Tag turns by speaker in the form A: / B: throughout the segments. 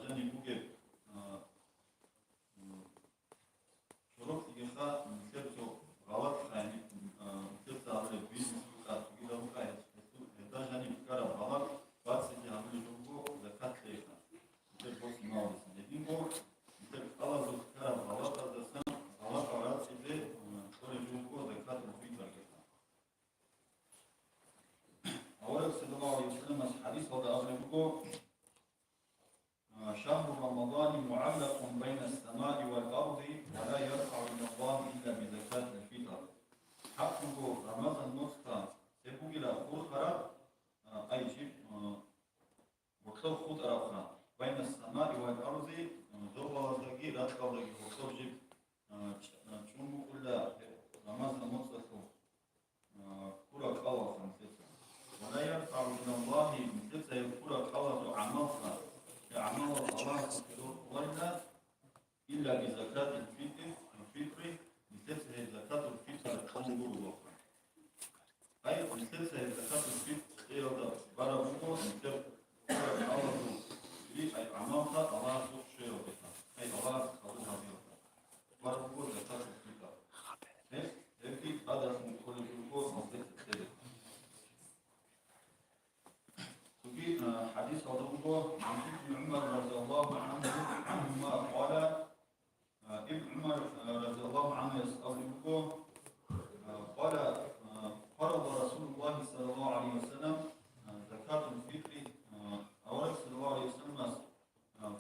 A: 완전히 무게 졸업 이게가 밑에서 라와트가 아니 밑에서 아무래 부인수가 두기다우가 에다샤니 비카라 라와 바스지 아무리 좋고 자카트가 밑에 보스 나오는데 이거 밑에 알아서 비카라 라와트다선 라와트가 이제 거래 좋고 자카트 부인다겠다. أولا صلى الله عليه وسلم حديث هذا أغلبه شهر رمضان معلق بين السماء والأرض ولا يرفع إلى الله إلا بزكاة الفطر. حقه رمضان نصف سبوغلا أخرى أي شيء وكتب خطر أخرى بين السماء والأرض ذو زكي لا تقضي وكتب جيب شنو كل رمضان نصف كرة قوة خمسة ولا يرفع إلى الله مثل كرة قوة عمالها عمل الله ولا إلا بزكاة الفطر مثل زكاة الفطر تنظر الأخرى أي مثل زكاة الفطر إلى برابو مثل الله أي عمالها الله سبحانه وتعالى أي الله خلوها بيها برابو زكاة الفطر هذه هذا كل الجمهور مثل حديث أضربه عن ابن عمر رضي الله عنهما قال ابن عمر رضي الله عنه أضربه قال فرض رسول الله صلى الله عليه وسلم زكاة الفطر أورد صلى الله عليه وسلم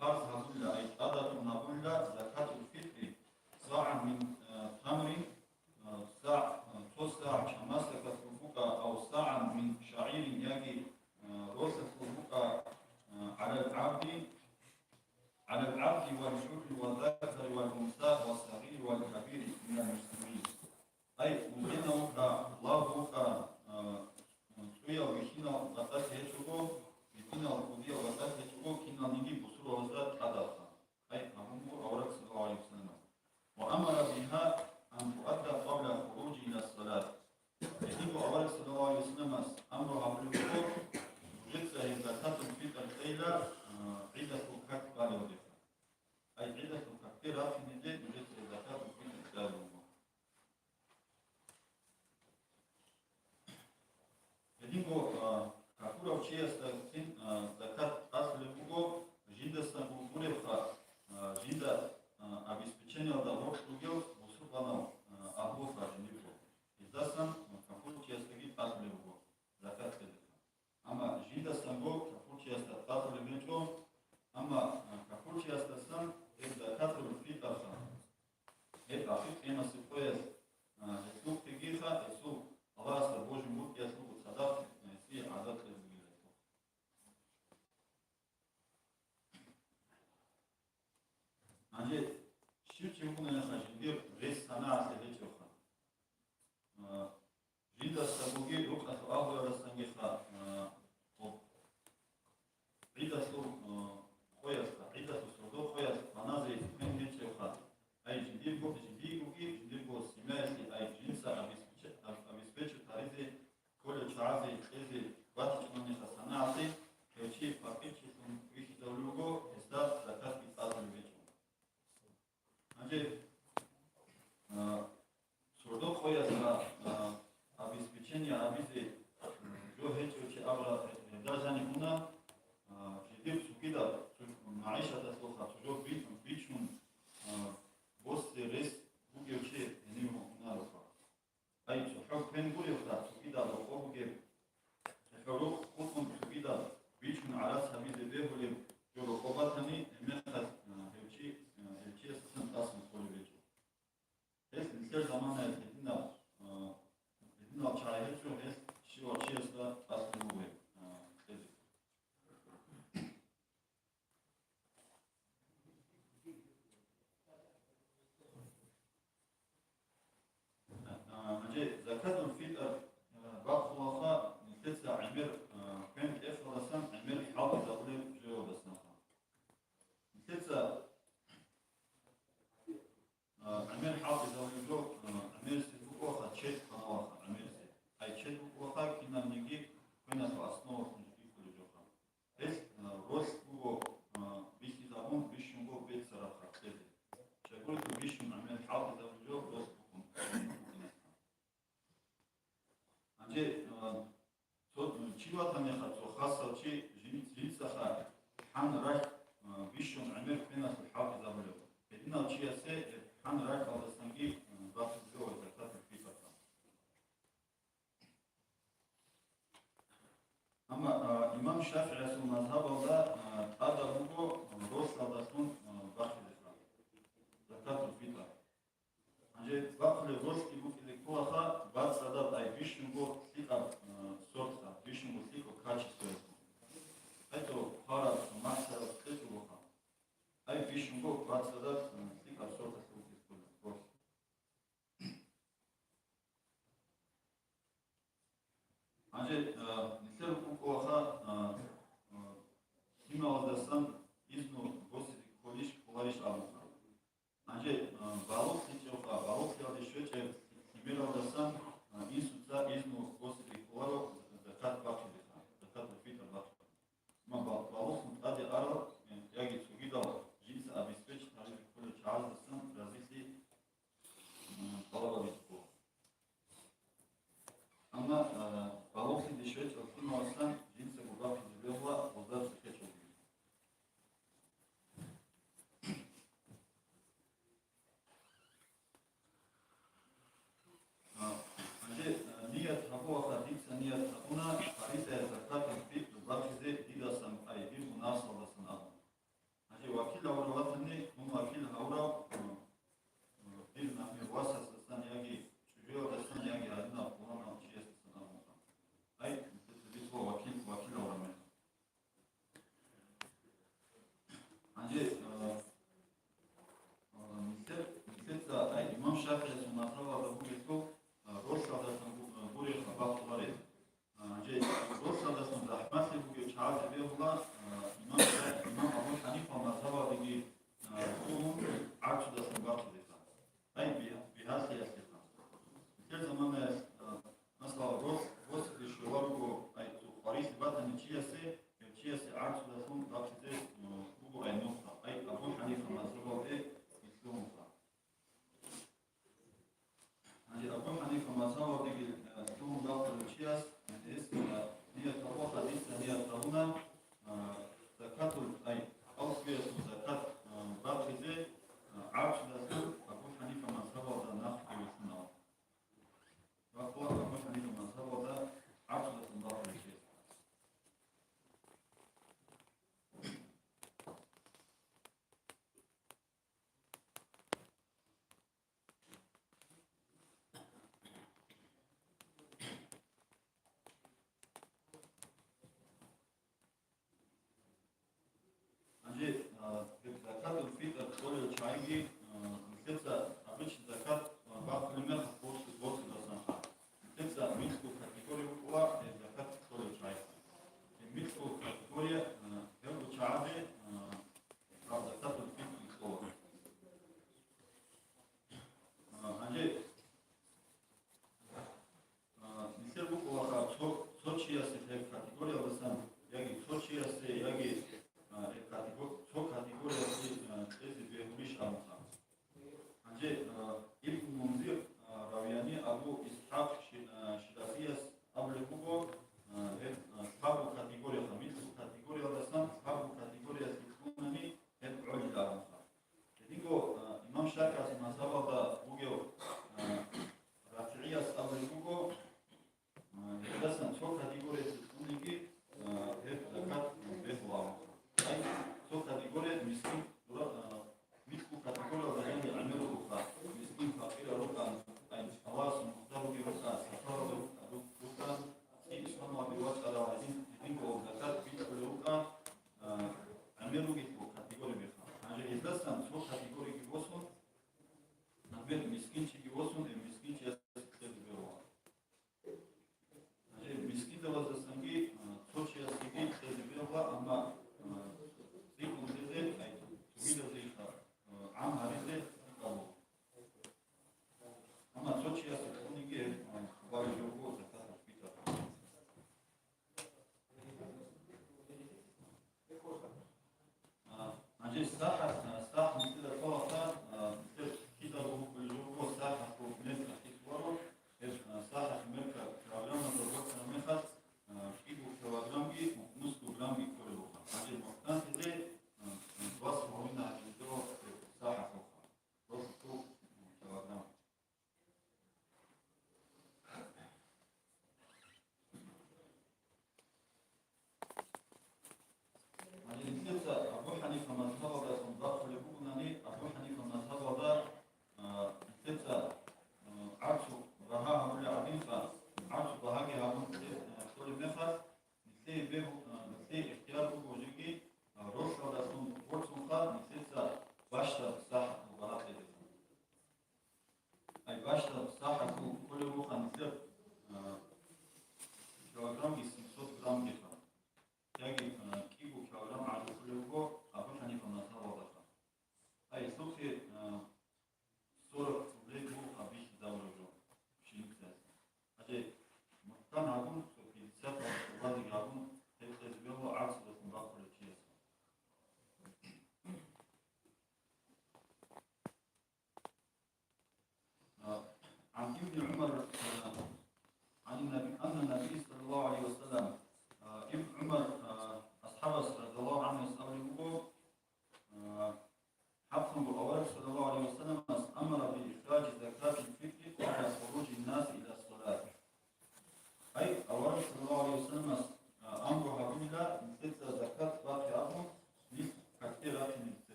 A: فرض هذول أي أداة هذول زكاة الفطر صاع من تمر ساع توسع شماسة كفوكا أو ساعا من شعير يجي روسة البقى على العبد والحر والذكر والأنثى والصغير والكبير من المسلمين أي وجنه الله سويا وحينا غتاك هجوكو وحينا القضية غتاك هجوكو كنا نجي بصورة وزات حدثا أي أمور أورك صلى الله عليه وسلم وأمر بها أن تؤدى قبل الخروج إلى الصلاة يجب أورك صلى الله عليه وسلم أمرها بالوقوف جلسة زكاة الفطر إلى عدة كثيرة لوظيفة أي عدة كثيرة في نجد جلسة زكاة الفطر إلى Jedingo kakura učija zakat asle bugo žida sam kulturefa žida обеспечение da rok štugel usupano ahofa žinipo. Izda sam kakura učija stagi asle bugo zakat sedeka. Ama žida sam go kakura učija sta asle međo ama kakura učija sta sam zakat fitr sam. Afit ema se koje jesu tegiha jesu Allah sa Božjim ruke slugu sadat svi adat razbile to. Znači, širči ukune na žindir res sana se veće oha. Žida sa Bogi ruka su ahura rasangeha Ida su hojasta, Ida su srodo بيشون عمر فينا في الحافظ أبلغ بدنا شيء سه حن راك على السنجي ضغط الزوج زكاة الفطر أما إمام الشافعي سو مذهبه ده هذا هو روش هذا سون باخذ زكاة الفطر عندي باخذ روش يقول في الكوخة بعد صدق أي بيشون بو سيكا صورتا بيشون بو سيكا كاتش صورتا هيتو خارج محسر تسوى أي بيشون بو بعد صدق سيكا صورتا سوى عندي مثل كوخة كيما وزدسان إذنو بوسي كوليش كولاريش أبوكا عندي بالوك تيجوكا بالوك يالي شوية كيما وزدسان إنسوتا إذنو بوسي كولارو زكاة باكي زكاة الفطر باكي ما بالوك متأدي أرى يجي تجيدا جنس أبيسبيش تعرف كل شعار زدسان رازيسي طلبة بيتكو أما بالوك دي شوية كيما وزدسان جنس باكي زبيرلا وزدسان كيتشو نية هو خديث نية هنا خريطة زكاة الفطر باخذ إذا سم أي بالمناسبة سنة هذه وكيل أورواتني هم وكيل أورا بالنا من واسس السنة يجي شجوع السنة يجي عندنا قرآن أو شيء السنة أي مثل هو وكيل أورا من هذه مثل أي إمام شافعي سنة ثواب أبو بيتو روش هذا بوري خباط غريب جاي روش هذا سن رحمة الله بيجي شعار بيه الله إمام أبو حنيفة مذهبه بيجي توم عكس ده سن باطل ده أي بهذا سياسة مثل زمان مثلا روش الشوارع أي خريص بعد نتيجة عكس ده سن باطل ده هو أي نقطة أي أبو حنيفة مذهبه إيه مثلهم أبو حنيفة مذهبه بيجي توم باطل الشياس هي تروح حديث هي ترونا زكاة أي أوصية زكاة باخذ عرش دسم أبو حنيفة مذهبه ده ناخذ بسنة أبو حنيفة مذهبه ده عرش دسم باخذ الشيء زكاة الفطر كل الشعيبي مثل أبيش زكاة بعض المال بوس الأصناف مثل ميكسو كاتيجوري هو زكاة كل الشعيبي ميكسو كاتيجوري هو شعبي زكاة الفطر هو عندي مثل هو سوتشيا سيف كاتيجوري بسام يجي سوتشيا سي يجي كاتيجوريا تيزي بيهوليش أمثال عندي ابن منذر راوياني أبو إسحاق شرافيس قبل كوبو أصحاب كاتيجوريا مثل كاتيجوريا رسم أصحاب كاتيجوريا سيكونني هاد علي الأمثال كدينكو إمام شافعي مذهبه بوجو رافعيس قبل كوبو رسم سو كاتيجوريا سيكونني هاد زكاة بيهولا سو كاتيجوريا مسكين مسكو كاتيجوريا وزين يعملوا ركعة مسكين فقير ركعة أي خلاص مختار بركعة سفر ركعة سيد اسمه بالوقت على عايزين يدينكوا زكاة في كل ركعة عملوا كتبوا كاتيجوريا بيخا عشان يتلسن سو كاتيجوريا كيبوسون نعمل مسكين شيء كيبوسون المسكين شيء يستخدم بيروح عشان المسكين ده وزن سنجي سو شيء يستخدم بيروح أما زيكم زي أي تويلة زي عام هذه قالوا أما سوتشي أسكوني جه بارج يوكو زكاة الفطر عندي ساحة مثل طاقة مثل كده هو بالجوكو ساحة فوق من الكيسوارو ساحة ملكة كرامنا ضربت ملكة كيلو كيلوغرامي نص كيلوغرامي كل لوحة عندي المحتاج زي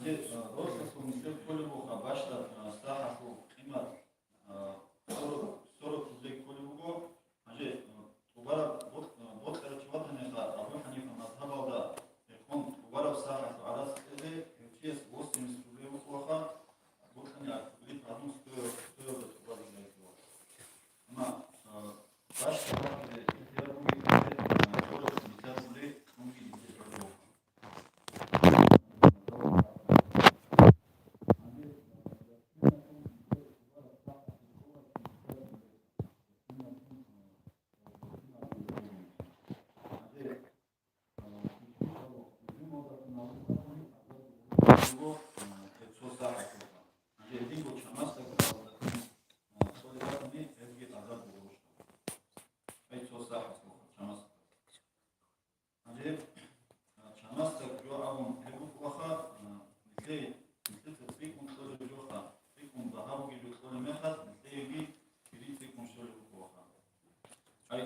A: Rosa Comissão Colibou abaixo da Sarra Ima Soro Kuzek Colibou, Aje, Ubara Bot Erchwatane, Abu Hanifa Mazhabada, Ekon, Ubara Sarra Aras Ede, Ches, Boston Studio Koha, Botania, Lit Adus Toyo Ubara Lego. Ma Bash de Terumi, Soro Comissão de Mungi de Colibou. Aí,